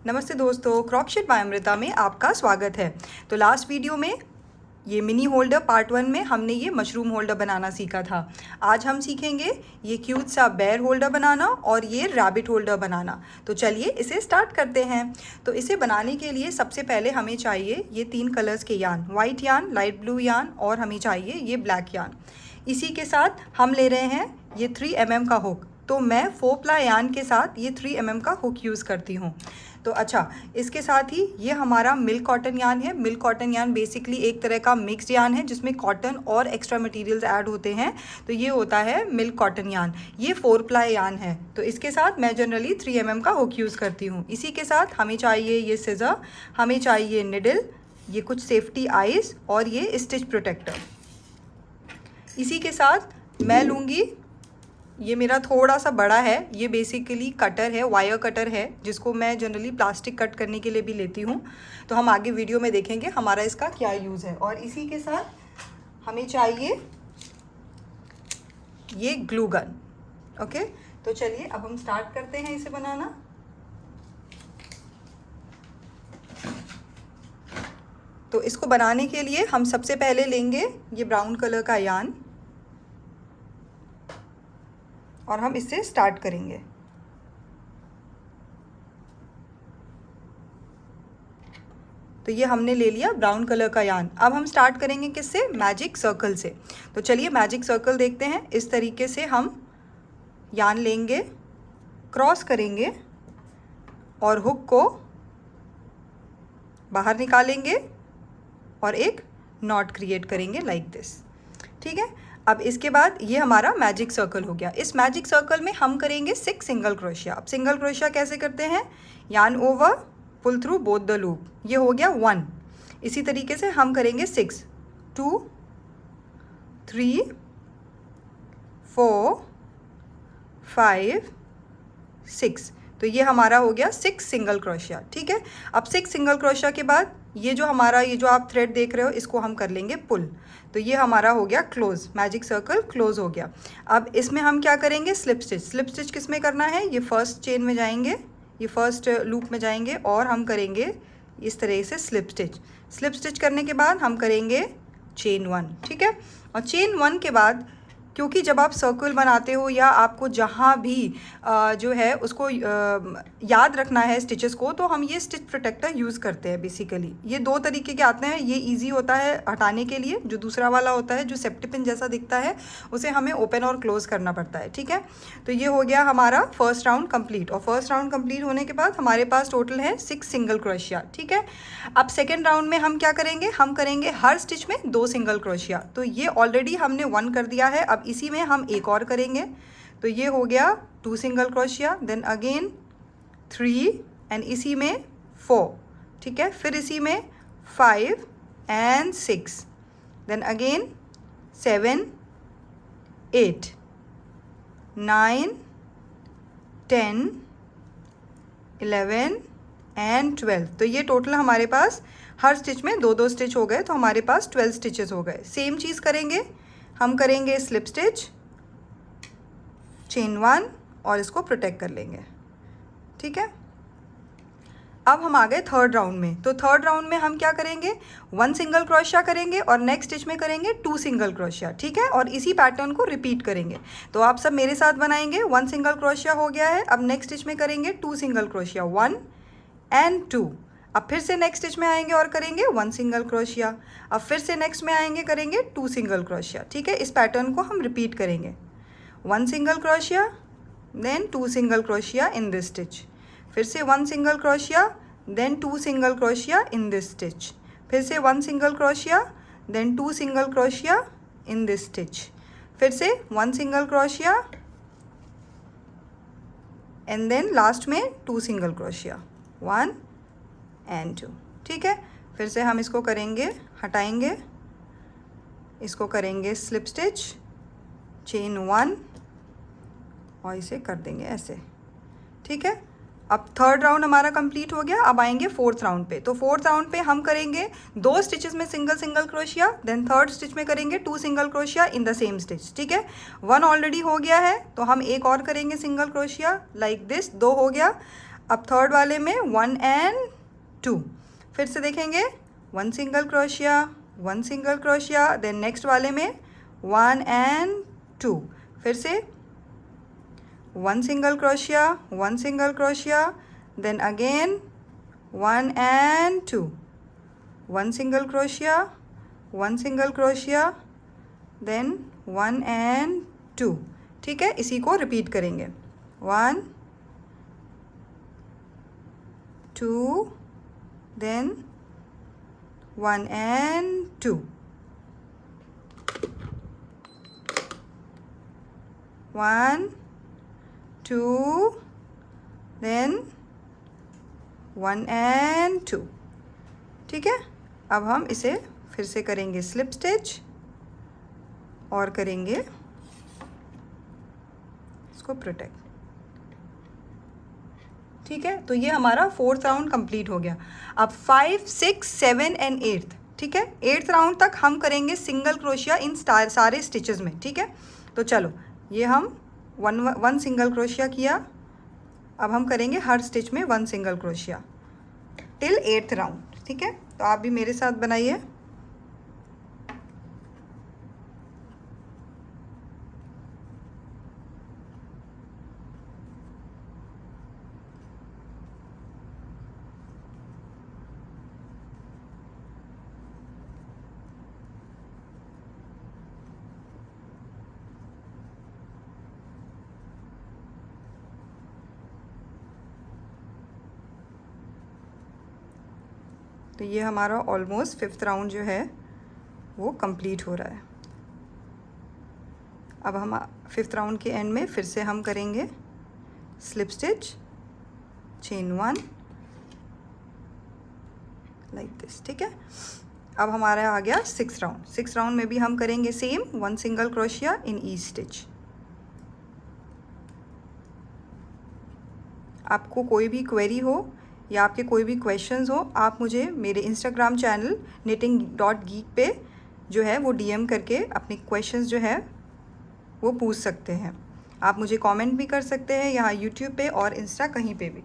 नमस्ते दोस्तों, क्रॉकशेड बाय अमृता में आपका स्वागत है। तो लास्ट वीडियो में ये मिनी होल्डर पार्ट 1 में हमने ये मशरूम होल्डर बनाना सीखा था। आज हम सीखेंगे ये क्यूट सा बेयर होल्डर बनाना और ये रैबिट होल्डर बनाना। तो चलिए इसे स्टार्ट करते हैं। तो इसे बनाने के लिए सबसे पहले हमें चाहिए ये 3 कलर्स के यान, वाइट यान, लाइट ब्लू यान और हमें चाहिए ये ब्लैक यान। इसी के साथ हम ले रहे हैं ये 3 mm का हुक। तो मैं 4 प्ला यान के साथ ये 3 mm का हुक यूज़ करती हूँ। तो अच्छा, इसके साथ ही ये हमारा मिल्क कॉटन यान है। मिल्क कॉटन यान बेसिकली एक तरह का मिक्स्ड यान है जिसमें कॉटन और एक्स्ट्रा मटेरियल्स ऐड होते हैं। तो ये होता है मिल्क कॉटन यान। ये 4 प्लाई यान है। तो इसके साथ मैं जनरली 3 mm का हुक यूज़ करती हूँ। इसी के साथ हमें चाहिए ये सिज़र, हमें चाहिए निडल, ये कुछ सेफ्टी आइज़ और ये स्टिच प्रोटेक्टर। इसी के साथ मैं लूँगी, ये मेरा थोड़ा सा बड़ा है, ये बेसिकली कटर है, वायर कटर है, जिसको मैं जनरली प्लास्टिक कट करने के लिए भी लेती हूँ। तो हम आगे वीडियो में देखेंगे हमारा इसका क्या यूज़ है। और इसी के साथ हमें चाहिए ये ग्लू गन। ओके, तो चलिए अब हम स्टार्ट करते हैं इसे बनाना। तो इसको बनाने के लिए हम सबसे पहले लेंगे ये ब्राउन कलर का यान और हम इससे स्टार्ट करेंगे। तो ये हमने ले लिया ब्राउन कलर का यान। अब हम स्टार्ट करेंगे किससे? मैजिक सर्कल से। तो चलिए मैजिक सर्कल देखते हैं। इस तरीके से हम यान लेंगे, क्रॉस करेंगे और हुक को बाहर निकालेंगे और एक नॉट क्रिएट करेंगे लाइक दिस। ठीक है, अब इसके बाद ये हमारा मैजिक सर्कल हो गया। इस मैजिक सर्कल में हम करेंगे 6 सिंगल क्रोशिया। अब सिंगल क्रोशिया कैसे करते हैं? Yarn over, pull through both the loop, ये हो गया 1। इसी तरीके से हम करेंगे 6, 2, 3, 4, 5, 6। तो ये हमारा हो गया 6 सिंगल क्रोशिया। ठीक है, अब 6 सिंगल क्रोशिया के बाद ये जो आप थ्रेड देख रहे हो इसको हम कर लेंगे पुल। तो ये हमारा हो गया क्लोज, मैजिक सर्कल क्लोज हो गया। अब इसमें हम क्या करेंगे? Slip stitch. स्लिप स्टिच किस में करना है? ये फर्स्ट चेन में जाएंगे, ये फर्स्ट लूप में जाएंगे और हम करेंगे इस तरह से स्लिप स्टिच। स्लिप स्टिच करने के बाद हम करेंगे चेन 1। ठीक है, और चेन 1 के बाद, क्योंकि जब आप सर्कल बनाते हो या आपको जहाँ भी जो है उसको याद रखना है स्टिचेस को, तो हम ये स्टिच प्रोटेक्टर यूज़ करते हैं। बेसिकली ये 2 तरीके के आते हैं। ये इजी होता है हटाने के लिए, जो दूसरा वाला होता है जो सेफ्टी पिन जैसा दिखता है उसे हमें ओपन और क्लोज़ करना पड़ता है। ठीक है, तो ये हो गया हमारा फर्स्ट राउंड कंप्लीट। और फर्स्ट राउंड कंप्लीट होने के बाद हमारे पास टोटल है 6 सिंगल क्रोशिया। ठीक है, अब सेकेंड राउंड में हम क्या करेंगे? हम करेंगे हर स्टिच में 2 सिंगल क्रोशिया। तो ये ऑलरेडी हमने 1 कर दिया है। अब इसी में हम एक और करेंगे। तो ये हो गया 2 single crochet, then again 3 and इसी में 4। ठीक है, फिर इसी में 5 एंड 6, देन अगेन 7, 8, 9, 10, 11 एंड 12। तो ये टोटल हमारे पास हर स्टिच में 2-2 स्टिच हो गए। तो हमारे पास 12 स्टिचेस हो गए। सेम चीज़ करेंगे, हम करेंगे स्लिप स्टिच, चेन 1 और इसको प्रोटेक्ट कर लेंगे। ठीक है, अब हम आ गए थर्ड राउंड में। तो थर्ड राउंड में हम क्या करेंगे? 1 सिंगल क्रोशिया करेंगे और नेक्स्ट स्टिच में करेंगे 2 सिंगल क्रोशिया। ठीक है, और इसी पैटर्न को रिपीट करेंगे। तो आप सब मेरे साथ बनाएंगे। 1 सिंगल क्रोशिया हो गया है। अब नेक्स्ट स्टिच में करेंगे 2 सिंगल क्रोशिया, 1 एंड 2। अब फिर से नेक्स्ट स्टिच में आएंगे और करेंगे 1 सिंगल क्रोशिया। अब फिर से नेक्स्ट में आएंगे, करेंगे 2 सिंगल क्रोशिया। ठीक है, इस पैटर्न को हम रिपीट करेंगे। 1 single crochet, then 2 single crochet in this stitch, फिर से 1 single crochet, then 2 single crochet in this stitch, फिर से 1 single crochet, then 2 single crochet in this stitch, फिर से 1 single crochet and then last में 2 सिंगल क्रोशिया, 1 एंड 2। ठीक है, फिर से हम इसको करेंगे, हटाएंगे, इसको करेंगे स्लिप स्टिच, चेन 1 और इसे कर देंगे ऐसे। ठीक है, अब थर्ड राउंड हमारा कंप्लीट हो गया। अब आएंगे फोर्थ राउंड पे। तो फोर्थ राउंड पे हम करेंगे 2 स्टिचेस में single single crochet, then third stitch में करेंगे 2 single crochet in the same stitch. ठीक है, 1 ऑलरेडी हो गया है तो हम एक और करेंगे सिंगल क्रोशिया लाइक दिस, 2 हो गया। अब थर्ड वाले में 1 एंड 2, फिर से देखेंगे 1 single crochet, 1 single crochet, then next वाले में 1 एंड 2, फिर से 1 single crochet, 1 single crochet, then again 1 and 2, 1 single crochet, 1 single crochet, then 1 and 2। ठीक है, इसी को रिपीट करेंगे 1 2, देन 1 एंड 2, 1 2, देन 1 एंड 2। ठीक है, अब हम इसे फिर से करेंगे स्लिप स्टिच और करेंगे इसको प्रोटेक्ट। ठीक है, तो ये हमारा 4th राउंड कंप्लीट हो गया। अब 5 6 7 एंड 8th, ठीक है, 8th राउंड तक हम करेंगे सिंगल क्रोशिया इन सारे स्टिचेस में। ठीक है, तो चलो ये हम 1 सिंगल क्रोशिया किया, अब हम करेंगे हर स्टिच में 1 single crochet till 8th round. ठीक है, तो आप भी मेरे साथ बनाइए। तो ये हमारा ऑलमोस्ट 5th राउंड जो है वो कंप्लीट हो रहा है। अब हम 5th राउंड के एंड में फिर से हम करेंगे slip stitch, chain 1 like this. ठीक है, अब हमारा आ गया 6th राउंड। 6th राउंड में भी हम करेंगे same 1 single crochet in each stitch. आपको कोई भी क्वेरी हो या आपके कोई भी क्वेश्चंस हो, आप मुझे मेरे इंस्टाग्राम चैनल knitting.geek पे जो है वो DM करके अपने क्वेश्चंस जो है वो पूछ सकते हैं। आप मुझे कमेंट भी कर सकते हैं यहाँ यूट्यूब पे और इंस्टा कहीं पे भी।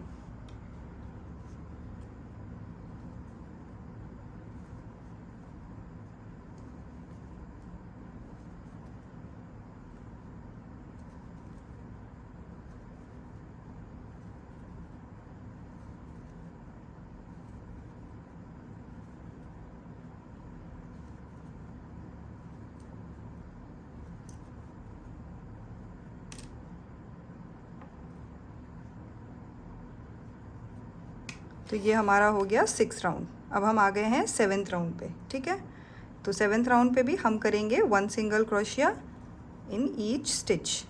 तो ये हमारा हो गया 6th राउंड। अब हम आ गए हैं 7th राउंड पे। ठीक है, तो 7th राउंड पे भी हम करेंगे 1 single crochet in each stitch.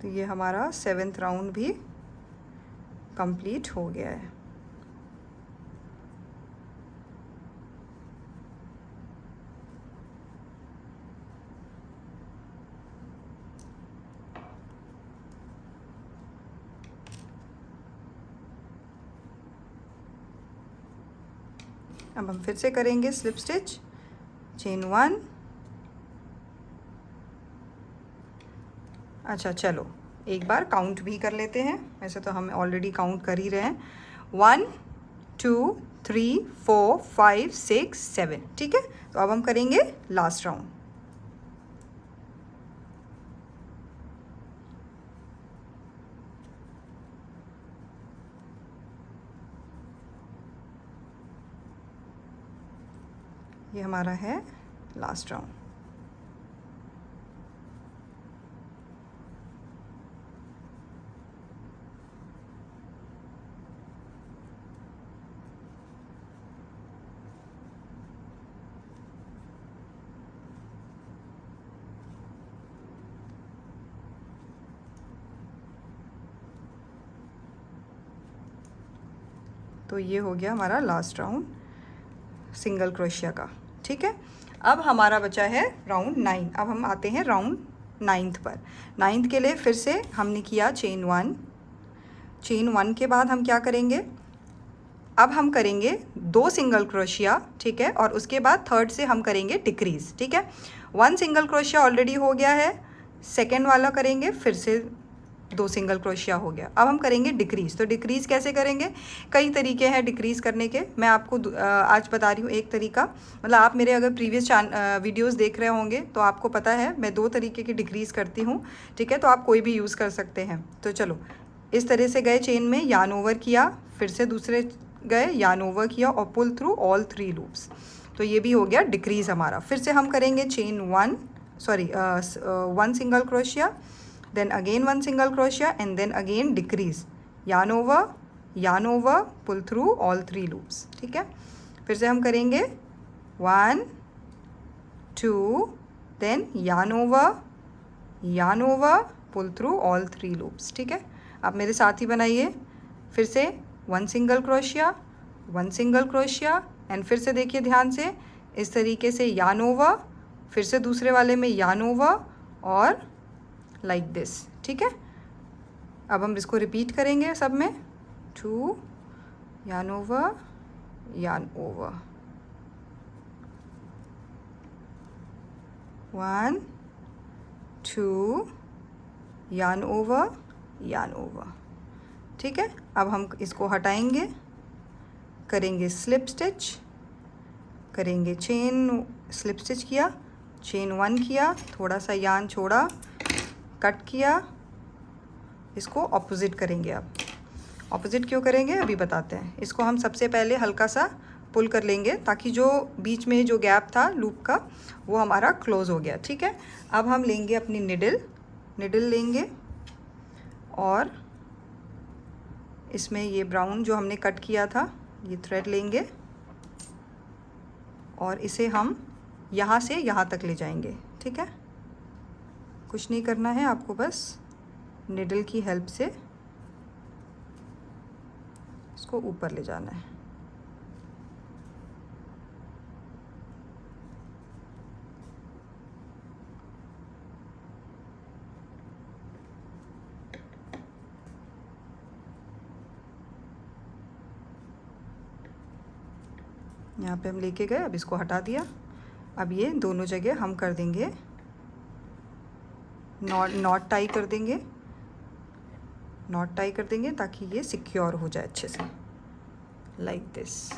तो ये हमारा 7th राउंड भी कंप्लीट हो गया है। अब हम फिर से करेंगे स्लिप स्टिच, चेन 1। अच्छा चलो एक बार काउंट भी कर लेते हैं, वैसे तो हम ऑलरेडी काउंट कर ही रहे हैं। 1 2 3 4 5 6 7। ठीक है, तो अब हम करेंगे लास्ट राउंड। ये हमारा है लास्ट राउंड। तो ये हो गया हमारा लास्ट राउंड सिंगल क्रोशिया का। ठीक है, अब हमारा बचा है राउंड 9। अब हम आते हैं राउंड 9th पर। 9th के लिए फिर से हमने किया चेन 1। चेन 1 के बाद हम क्या करेंगे, अब हम करेंगे 2 सिंगल क्रोशिया। ठीक है, और उसके बाद थर्ड से हम करेंगे डिक्रीज़। ठीक है, 1 सिंगल क्रोशिया ऑलरेडी हो गया है, सेकेंड वाला करेंगे, फिर से 2 सिंगल क्रोशिया हो गया। अब हम करेंगे डिक्रीज़। तो डिक्रीज़ कैसे करेंगे, कई तरीके हैं डिक्रीज़ करने के, मैं आपको आज बता रही हूँ एक तरीका। मतलब आप मेरे अगर प्रीवियस वीडियोस देख रहे होंगे तो आपको पता है मैं 2 तरीके की डिक्रीज़ करती हूँ। ठीक है, तो आप कोई भी यूज़ कर सकते हैं। तो चलो, इस तरह से गए चेन में, यार्न ओवर किया, फिर से दूसरे गए, यार्न ओवर किया और पुल थ्रू ऑल 3 लूप्स। तो ये भी हो गया डिक्रीज़ हमारा। फिर से हम करेंगे chain 1 single crochet, then again 1 single crochet and then again decrease, yarn over, pull through all 3 loops। ठीक है, फिर से हम करेंगे 1 2 then yarn over, pull through all 3 loops। ठीक है, आप मेरे साथ ही बनाइए। फिर से 1 सिंगल क्रोशिया एंड फिर से देखिए ध्यान से, इस तरीके से yarn over, फिर से दूसरे वाले में yarn over और लाइक दिस। ठीक है, अब हम इसको रिपीट करेंगे सब में, 2 yarn over, 1 2 yarn over। ठीक है, अब हम इसको हटाएंगे, करेंगे स्लिप स्टिच, करेंगे चेन, स्लिप स्टिच किया, चेन 1 किया, थोड़ा सा यार्न छोड़ा, कट किया, इसको ऑपोजिट करेंगे। अब ऑपोजिट क्यों करेंगे अभी बताते हैं। इसको हम सबसे पहले हल्का सा पुल कर लेंगे ताकि जो बीच में जो गैप था लूप का वो हमारा क्लोज हो गया। ठीक है, अब हम लेंगे अपनी निडल लेंगे और इसमें ये ब्राउन जो हमने कट किया था ये थ्रेड लेंगे और इसे हम यहाँ से यहाँ तक ले जाएंगे। ठीक है, कुछ नहीं करना है आपको, बस निडल की हेल्प से इसको ऊपर ले जाना है। यहाँ पे हम लेके गए, अब इसको हटा दिया। अब ये दोनों जगह हम कर देंगे नॉट टाई कर देंगे ताकि ये सिक्योर हो जाए अच्छे से, लाइक दिस।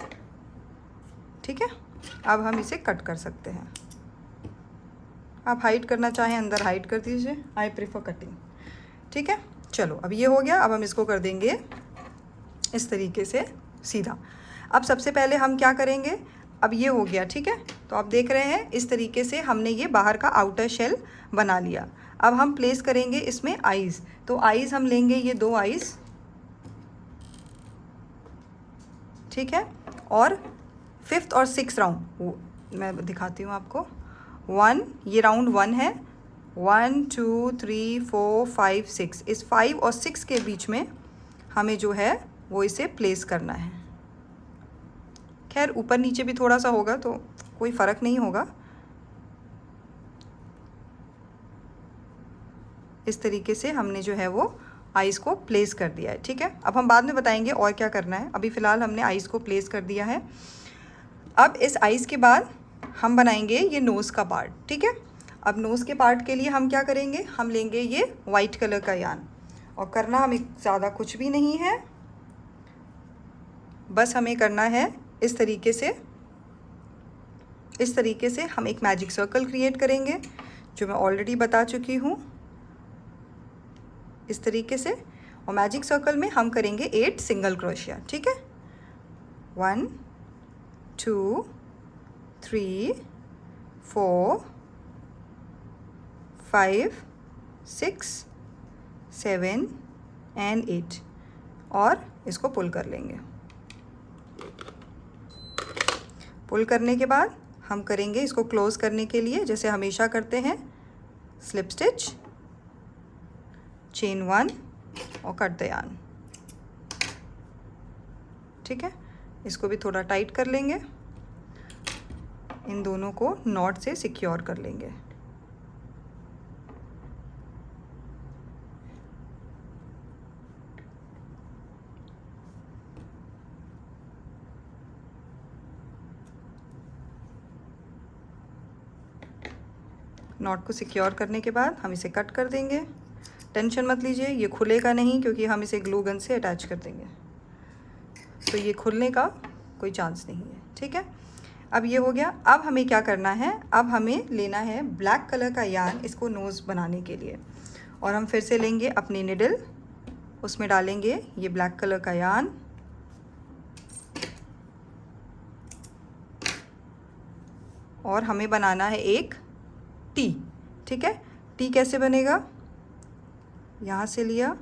ठीक है, अब हम इसे कट कर सकते हैं। आप हाइड करना चाहें अंदर हाइड कर दीजिए, आई प्रेफर कटिंग। ठीक है, चलो अब ये हो गया। अब हम इसको कर देंगे इस तरीके से सीधा। अब सबसे पहले हम क्या करेंगे, अब ये हो गया। ठीक है, तो आप देख रहे हैं इस तरीके से हमने ये बाहर का आउटर शेल बना लिया। अब हम प्लेस करेंगे इसमें आईज़। तो आईज़ हम लेंगे ये 2 आईज़। ठीक है, और 5th और 6th राउंड मैं दिखाती हूँ आपको। 1 ये राउंड 1 है, 1 2 3 4 5 6, इस 5 और 6 के बीच में हमें जो है वो इसे प्लेस करना है। खैर ऊपर नीचे भी थोड़ा सा होगा तो कोई फ़र्क नहीं होगा। इस तरीके से हमने जो है वो आइज़ को प्लेस कर दिया है। ठीक है, अब हम बाद में बताएंगे और क्या करना है। अभी फ़िलहाल हमने आइज़ को प्लेस कर दिया है। अब इस आइज़ के बाद हम बनाएंगे ये नोज़ का पार्ट। ठीक है, अब नोज़ के पार्ट के लिए हम क्या करेंगे, हम लेंगे ये वाइट कलर का यार्न और करना हमें ज़्यादा कुछ भी नहीं है, बस हमें करना है इस तरीके से हम एक मैजिक सर्कल क्रिएट करेंगे जो मैं ऑलरेडी बता चुकी हूँ, इस तरीके से। और मैजिक सर्कल में हम करेंगे 8 सिंगल क्रोशिया। ठीक है, 1 2 3 4 5 6 7 एंड 8 और इसको पुल कर लेंगे। पुल करने के बाद हम करेंगे इसको क्लोज़ करने के लिए जैसे हमेशा करते हैं, स्लिप स्टिच, चेन 1 और कट द यार्न। ठीक है, इसको भी थोड़ा टाइट कर लेंगे, इन दोनों को नॉट से सिक्योर कर लेंगे। नॉट को सिक्योर करने के बाद हम इसे कट कर देंगे। टेंशन मत लीजिए, ये खुलेगा नहीं क्योंकि हम इसे ग्लू गन से अटैच कर देंगे, तो ये खुलने का कोई चांस नहीं है। ठीक है, अब ये हो गया। अब हमें क्या करना है, अब हमें लेना है ब्लैक कलर का यार्न इसको नोज़ बनाने के लिए, और हम फिर से लेंगे अपनी निडल, उसमें डालेंगे ये ब्लैक कलर का यार्न, और हमें बनाना है एक टी। ठीक है, टी कैसे बनेगा, यहाँ से लिया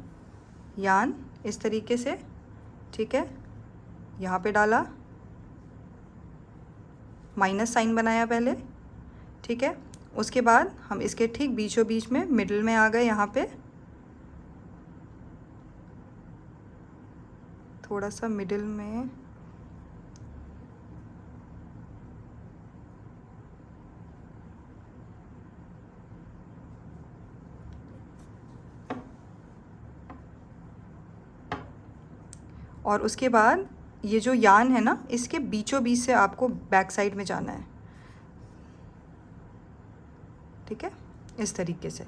यार्न इस तरीके से, ठीक है, यहाँ पे डाला, माइनस साइन बनाया पहले, ठीक है, उसके बाद हम इसके ठीक बीचों बीच में मिडिल में आ गए, यहाँ पे थोड़ा सा मिडिल में, और उसके बाद ये जो यार्न है ना, इसके बीचों बीच से आपको बैक साइड में जाना है। ठीक है, इस तरीके से।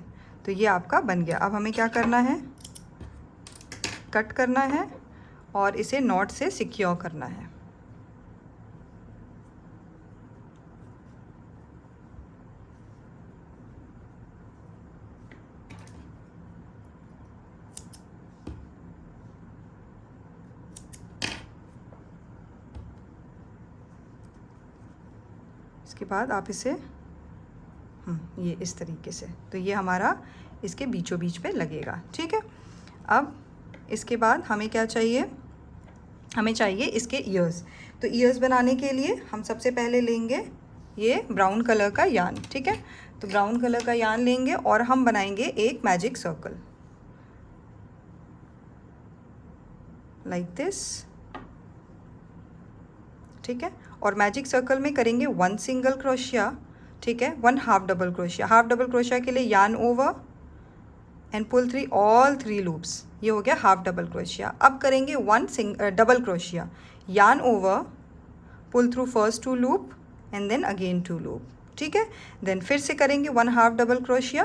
तो ये आपका बन गया। अब हमें क्या करना है, कट करना है और इसे नॉट से सिक्योर करना है। इसके बाद आप इसे ये इस तरीके से, तो ये हमारा इसके बीचों बीच पे लगेगा। ठीक है, अब इसके बाद हमें क्या चाहिए, हमें चाहिए इसके ईयर्स। तो ईयर्स बनाने के लिए हम सबसे पहले लेंगे ये ब्राउन कलर का यार्न। ठीक है, तो ब्राउन कलर का यार्न लेंगे और हम बनाएंगे एक मैजिक सर्कल लाइक दिस। ठीक है, और मैजिक सर्कल में करेंगे 1 सिंगल क्रोशिया, ठीक है, 1 half double crochet. Half double crochet के लिए yarn over and pull 3 all 3 loops, ये हो गया हाफ डबल क्रोशिया। अब करेंगे 1 double crochet, yarn over, pull through first 2 loop and then again 2 loop. ठीक है, देन फिर से करेंगे 1 half double crochet,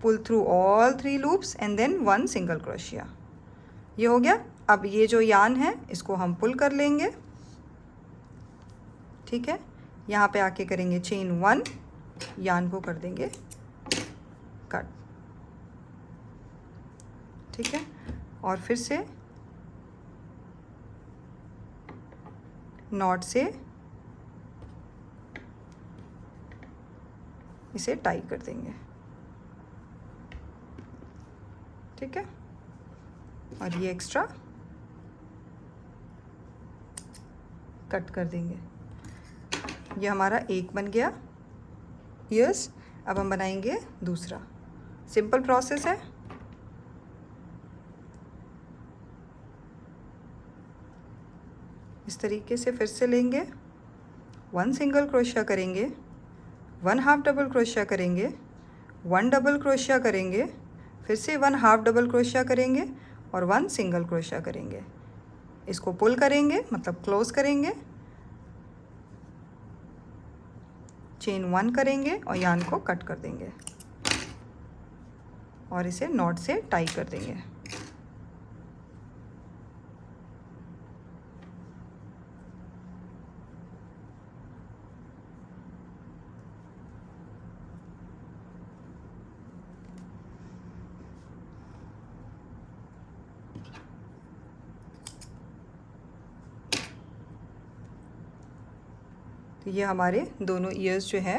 pull through all 3 loops and then 1 single crochet. ये हो गया। अब ये जो यार्न है इसको हम पुल कर लेंगे। ठीक है, यहाँ पे आके करेंगे चेन 1, यार्न को कर देंगे कट। ठीक है, और फिर से नॉट से इसे टाई कर देंगे। ठीक है, और ये एक्स्ट्रा कट कर देंगे। ये हमारा एक बन गया ईयर्स। अब हम बनाएंगे दूसरा। सिंपल प्रोसेस है। इस तरीके से फिर से लेंगे, 1 सिंगल क्रोशिया करेंगे, 1 हाफ डबल क्रोशिया करेंगे, 1 डबल क्रोशिया करेंगे, फिर से 1 हाफ डबल क्रोशिया करेंगे और 1 सिंगल क्रोशिया करेंगे। इसको पुल करेंगे, मतलब क्लोज करेंगे, चेन 1 करेंगे और यार्न को कट कर देंगे और इसे नॉट से टाई कर देंगे। तो ये हमारे दोनों ईयर्स जो है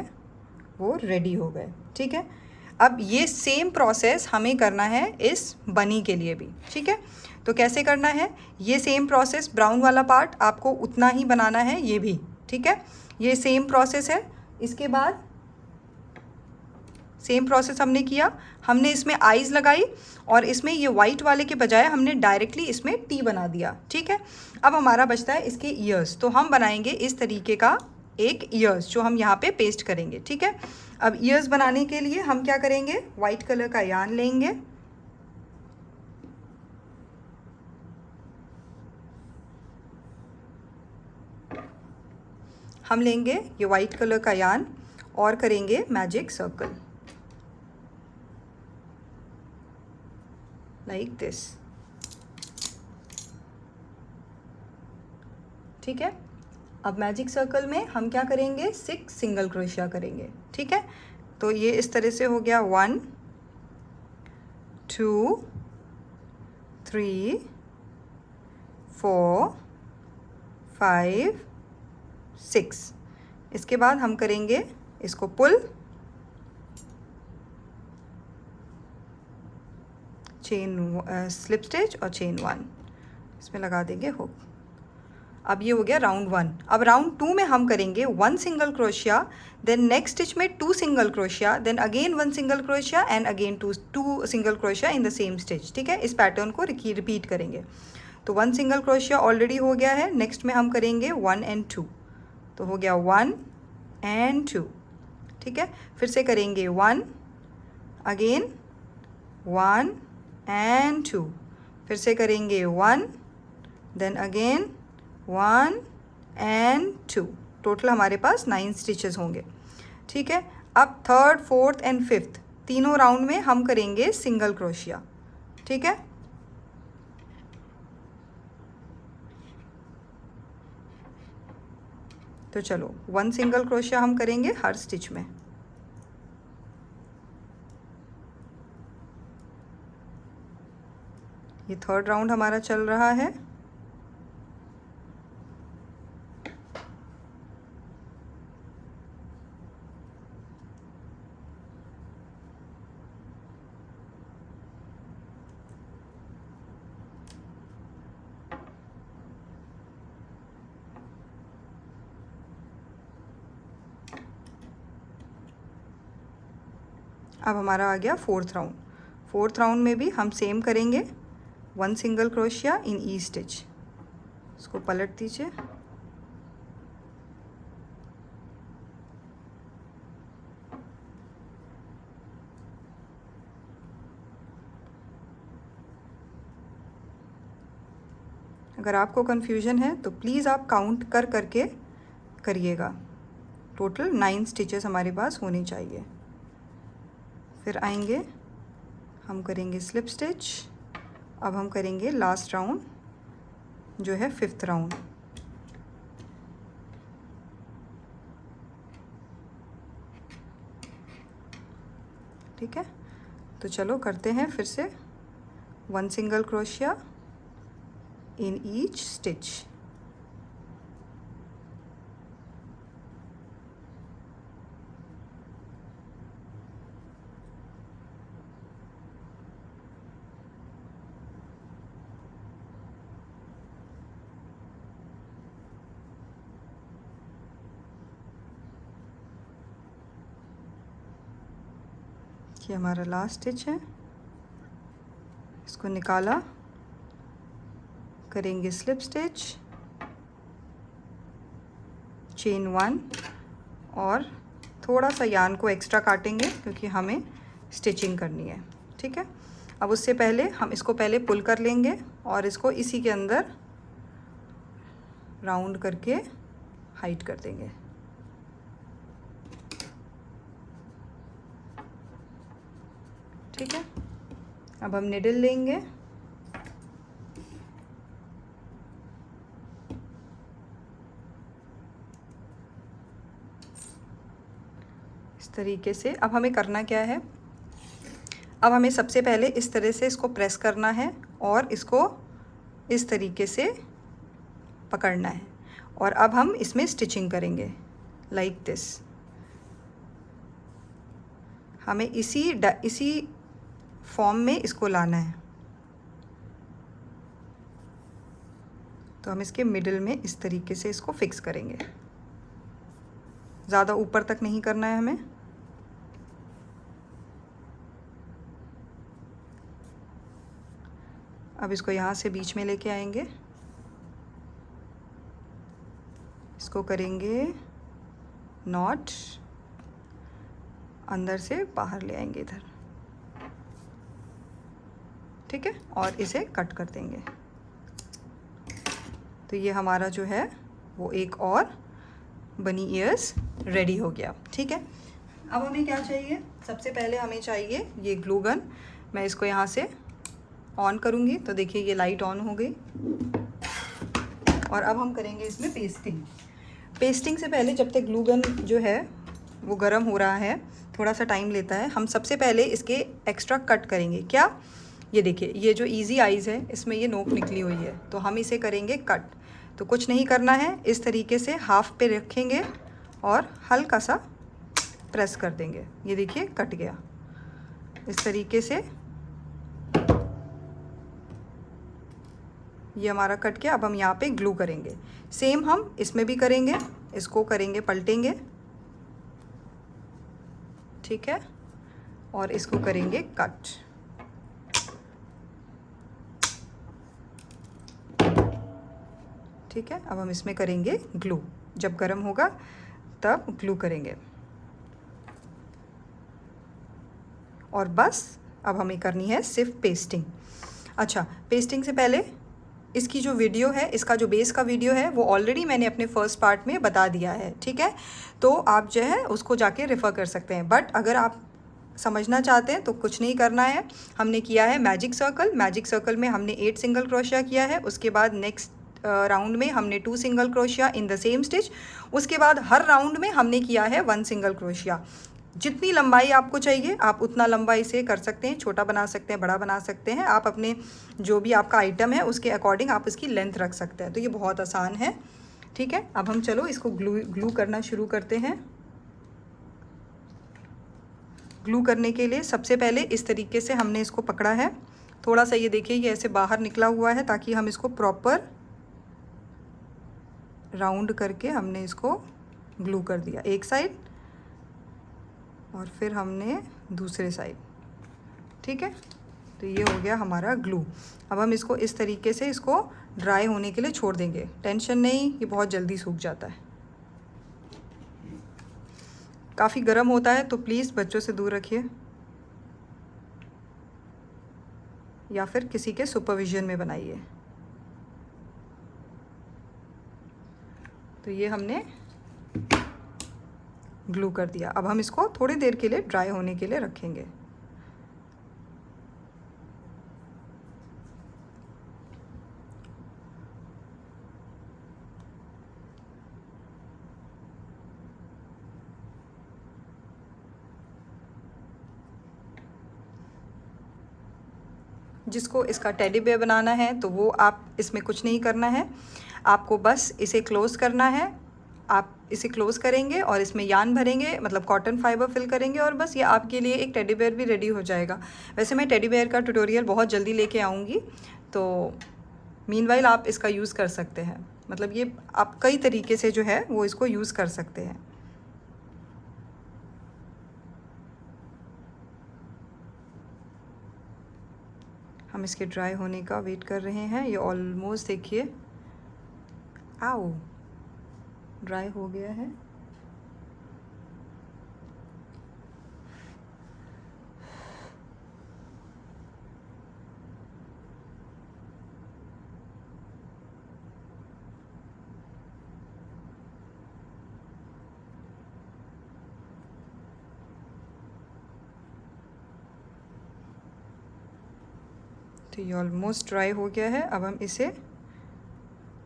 वो रेडी हो गए। ठीक है, अब ये सेम प्रोसेस हमें करना है इस बनी के लिए भी। ठीक है, तो कैसे करना है, ये सेम प्रोसेस, ब्राउन वाला पार्ट आपको उतना ही बनाना है ये भी। ठीक है, ये सेम प्रोसेस है। इसके बाद सेम प्रोसेस हमने किया, हमने इसमें आईज लगाई और इसमें ये वाइट वाले के बजाय हमने डायरेक्टली इसमें टी बना दिया। ठीक है, अब हमारा बचता है इसके ईयर्स, तो हम बनाएंगे इस तरीके का एक ईयर्स जो हम यहाँ पे पेस्ट करेंगे। ठीक है, अब ईयर्स बनाने के लिए हम क्या करेंगे, वाइट कलर का यार्न लेंगे, हम लेंगे ये वाइट कलर का यार्न और करेंगे मैजिक सर्कल लाइक दिस। ठीक है, अब मैजिक सर्कल में हम क्या करेंगे, 6 सिंगल क्रोशिया करेंगे। ठीक है, तो ये इस तरह से हो गया 1 2 3 4 5 6। इसके बाद हम करेंगे इसको पुल, चेन स्लिप स्टिच और चेन 1, इसमें लगा देंगे हुक। अब ये हो गया राउंड 1। अब राउंड 2 में हम करेंगे 1 single crochet, then next stitch में 2 single crochet, then again 1 single crochet and again 2 single crochet in the same stitch. ठीक है, इस पैटर्न को रिपीट करेंगे। तो 1 सिंगल क्रोशिया ऑलरेडी हो गया है, नेक्स्ट में हम करेंगे 1 एंड 2, तो हो गया 1 एंड 2। ठीक है, फिर से करेंगे 1 अगेन 1 एंड 2, फिर से करेंगे 1 देन अगेन 1 एंड 2। टोटल हमारे पास 9 स्टिचेस होंगे। ठीक है, अब थर्ड, फोर्थ एंड फिफ्थ तीनों राउंड में हम करेंगे सिंगल क्रोशिया। ठीक है, तो चलो 1 सिंगल क्रोशिया हम करेंगे हर स्टिच में। ये थर्ड राउंड हमारा चल रहा है। अब हमारा आ गया फोर्थ राउंड। फोर्थ राउंड में भी हम सेम करेंगे, 1 single crochet in each stitch. इसको पलट दीजिए, अगर आपको कन्फ्यूजन है तो प्लीज़ आप काउंट कर करके करिएगा। टोटल 9 स्टिचेस हमारे पास होनी चाहिए। फिर आएंगे, हम करेंगे स्लिप स्टिच। अब हम करेंगे लास्ट राउंड जो है 5th राउंड। ठीक है, तो चलो करते हैं फिर से 1 single crochet in each stitch. ये हमारा लास्ट स्टिच है, इसको निकाला, करेंगे स्लिप स्टिच, चेन 1 और थोड़ा सा यार्न को एक्स्ट्रा काटेंगे क्योंकि हमें स्टिचिंग करनी है। ठीक है, अब उससे पहले हम इसको पहले पुल कर लेंगे और इसको इसी के अंदर राउंड करके हाइड कर देंगे। ठीक है, अब हम निडल लेंगे, इस तरीके से। अब हमें करना क्या है, अब हमें सबसे पहले इस तरह से इसको प्रेस करना है और इसको इस तरीके से पकड़ना है और अब हम इसमें स्टिचिंग करेंगे लाइक दिस। हमें इसी फॉर्म में इसको लाना है। तो हम इसके मिडिल में इस तरीके से इसको फिक्स करेंगे, ज़्यादा ऊपर तक नहीं करना है हमें। अब इसको यहाँ से बीच में लेके आएंगे, इसको करेंगे नॉट, अंदर से बाहर ले आएंगे इधर, ठीक है, और इसे कट कर देंगे। तो ये हमारा जो है वो एक और बनी ईयर्स रेडी हो गया, ठीक है। अब हमें क्या चाहिए, सबसे पहले हमें चाहिए ये ग्लू गन। मैं इसको यहाँ से ऑन करूँगी तो देखिए ये लाइट ऑन हो गई। और अब हम करेंगे इसमें पेस्टिंग। पेस्टिंग से पहले जब तक ग्लू गन जो है वो गर्म हो रहा है, थोड़ा सा टाइम लेता है, हम सबसे पहले इसके एक्स्ट्रा कट करेंगे। क्या, ये देखिए ये जो इजी आइज़ है इसमें ये नोक निकली हुई है, तो हम इसे करेंगे कट। तो कुछ नहीं करना है, इस तरीके से हाफ पे रखेंगे और हल्का सा प्रेस कर देंगे। ये देखिए कट गया इस तरीके से, ये हमारा कट गया। अब हम यहाँ पे ग्लू करेंगे, सेम हम इसमें भी करेंगे, इसको करेंगे पलटेंगे, ठीक है, और इसको करेंगे कट। ठीक है, अब हम इसमें करेंगे ग्लू, जब गर्म होगा तब ग्लू करेंगे। और बस अब हमें करनी है सिर्फ पेस्टिंग। अच्छा, पेस्टिंग से पहले इसकी जो वीडियो है, इसका जो बेस का वीडियो है वो ऑलरेडी मैंने अपने फर्स्ट पार्ट में बता दिया है, ठीक है, तो आप जो है उसको जाके रेफ़र कर सकते हैं। बट अगर आप समझना चाहते हैं तो कुछ नहीं करना है। हमने किया है मैजिक सर्कल, मैजिक सर्कल में हमने 8 सिंगल क्रोशिया किया है, उसके बाद नेक्स्ट राउंड में हमने 2 single crochet in the same stitch, उसके बाद हर राउंड में हमने किया है 1 सिंगल क्रोशिया। जितनी लंबाई आपको चाहिए आप उतना लंबाई से कर सकते हैं, छोटा बना सकते हैं, बड़ा बना सकते हैं, आप अपने जो भी आपका आइटम है उसके अकॉर्डिंग आप इसकी लेंथ रख सकते हैं। तो ये बहुत आसान है, ठीक है। अब हम चलो इसको ग्लू करना शुरू करते हैं। ग्लू करने के लिए सबसे पहले इस तरीके से हमने इसको पकड़ा है, थोड़ा सा ये देखिए ये ऐसे बाहर निकला हुआ है, ताकि हम इसको प्रॉपर राउंड करके हमने इसको ग्लू कर दिया एक साइड और फिर हमने दूसरे साइड, ठीक है। तो ये हो गया हमारा ग्लू। अब हम इसको इस तरीके से इसको ड्राई होने के लिए छोड़ देंगे, टेंशन नहीं, ये बहुत जल्दी सूख जाता है। काफ़ी गर्म होता है तो प्लीज़ बच्चों से दूर रखिए या फिर किसी के सुपरविजन में बनाइए। तो ये हमने ग्लू कर दिया। अब हम इसको थोड़ी देर के लिए ड्राई होने के लिए रखेंगे। जिसको इसका टेडी बेयर बनाना है तो वो आप इसमें कुछ नहीं करना है, आपको बस इसे क्लोज़ करना है। आप इसे क्लोज़ करेंगे और इसमें यान भरेंगे, मतलब कॉटन फाइबर फिल करेंगे, और बस ये आपके लिए एक टेडी बेयर भी रेडी हो जाएगा। वैसे मैं टेडी बेयर का ट्यूटोरियल बहुत जल्दी लेके आऊँगी, तो मीनवाइल आप इसका यूज़ कर सकते हैं। मतलब ये आप कई तरीके से जो है वो इसको यूज़ कर सकते हैं। हम इसके ड्राई होने का वेट कर रहे हैं। ये ऑलमोस्ट देखिए, आओ, ड्राई हो गया है। तो ये ऑलमोस्ट ड्राई हो गया है। अब हम इसे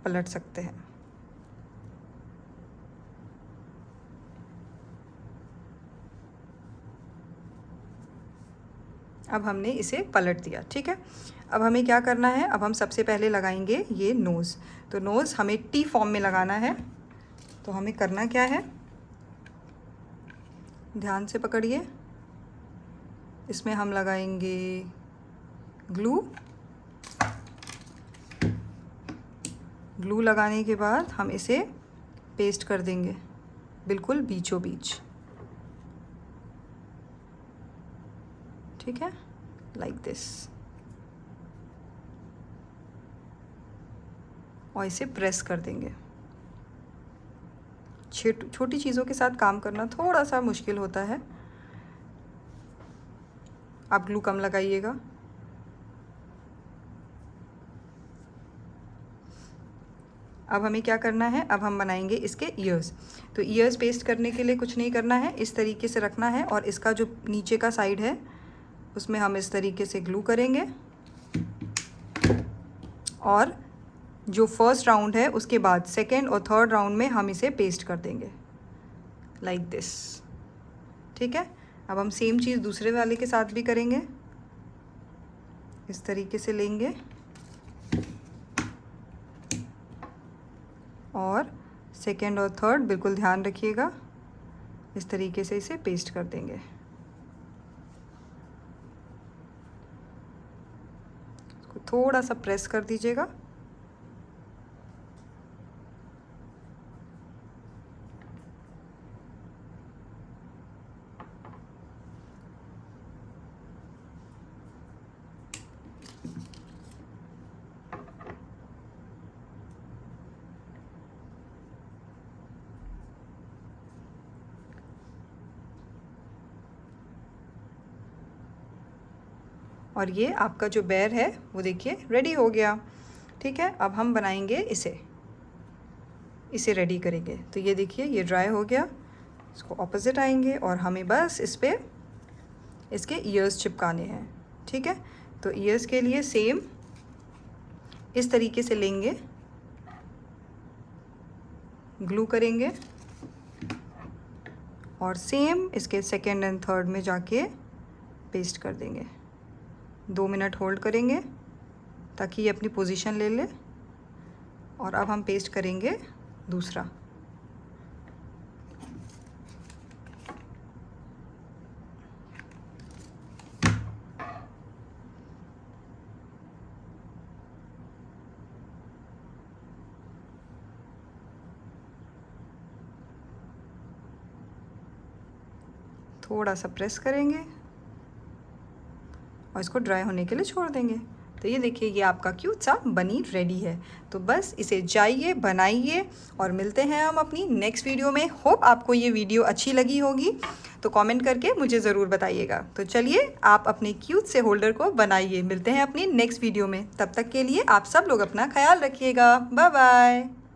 पलट सकते हैं। अब हमने इसे पलट दिया, ठीक है। अब हमें क्या करना है, अब हम सबसे पहले लगाएंगे ये नोज़। तो नोज़ हमें टी फॉर्म में लगाना है। तो हमें करना क्या है, ध्यान से पकड़िए, इसमें हम लगाएंगे ग्लू। ग्लू लगाने के बाद हम इसे पेस्ट कर देंगे बिल्कुल बीचों बीच, ठीक है, लाइक दिस। और इसे प्रेस कर देंगे। छोटी चीज़ों के साथ काम करना थोड़ा सा मुश्किल होता है, आप ग्लू कम लगाइएगा। अब हमें क्या करना है, अब हम बनाएंगे इसके ईयर्स। तो ईयर्स पेस्ट करने के लिए कुछ नहीं करना है, इस तरीके से रखना है और इसका जो नीचे का साइड है उसमें हम इस तरीके से ग्लू करेंगे और जो फर्स्ट राउंड है उसके बाद सेकेंड और थर्ड राउंड में हम इसे पेस्ट कर देंगे लाइक दिस। ठीक है, अब हम सेम चीज़ दूसरे वाले के साथ भी करेंगे। इस तरीके से लेंगे और सेकेंड और थर्ड बिल्कुल ध्यान रखिएगा, इस तरीके से इसे पेस्ट कर देंगे। इसको थोड़ा सा प्रेस कर दीजिएगा। और ये आपका जो बेर है वो देखिए रेडी हो गया। ठीक है, अब हम बनाएंगे इसे रेडी करेंगे। तो ये देखिए ये ड्राई हो गया, इसको ऑपोजिट आएंगे और हमें बस इस पे इसके ईयर्स चिपकाने हैं। ठीक है, तो ईयर्स के लिए सेम इस तरीके से लेंगे, ग्लू करेंगे और सेम इसके सेकेंड एंड थर्ड में जाके पेस्ट कर देंगे। 2 मिनट होल्ड करेंगे ताकि ये अपनी पोजीशन ले ले और अब हम पेस्ट करेंगे दूसरा। थोड़ा सा प्रेस करेंगे और इसको ड्राई होने के लिए छोड़ देंगे। तो ये देखिए ये आपका क्यूट सा बनी रेडी है। तो बस इसे जाइए बनाइए और मिलते हैं हम अपनी नेक्स्ट वीडियो में। होप आपको ये वीडियो अच्छी लगी होगी, तो कमेंट करके मुझे ज़रूर बताइएगा। तो चलिए आप अपने क्यूट से होल्डर को बनाइए। मिलते हैं अपनी नेक्स्ट वीडियो में, तब तक के लिए आप सब लोग अपना ख्याल रखिएगा। Bye bye.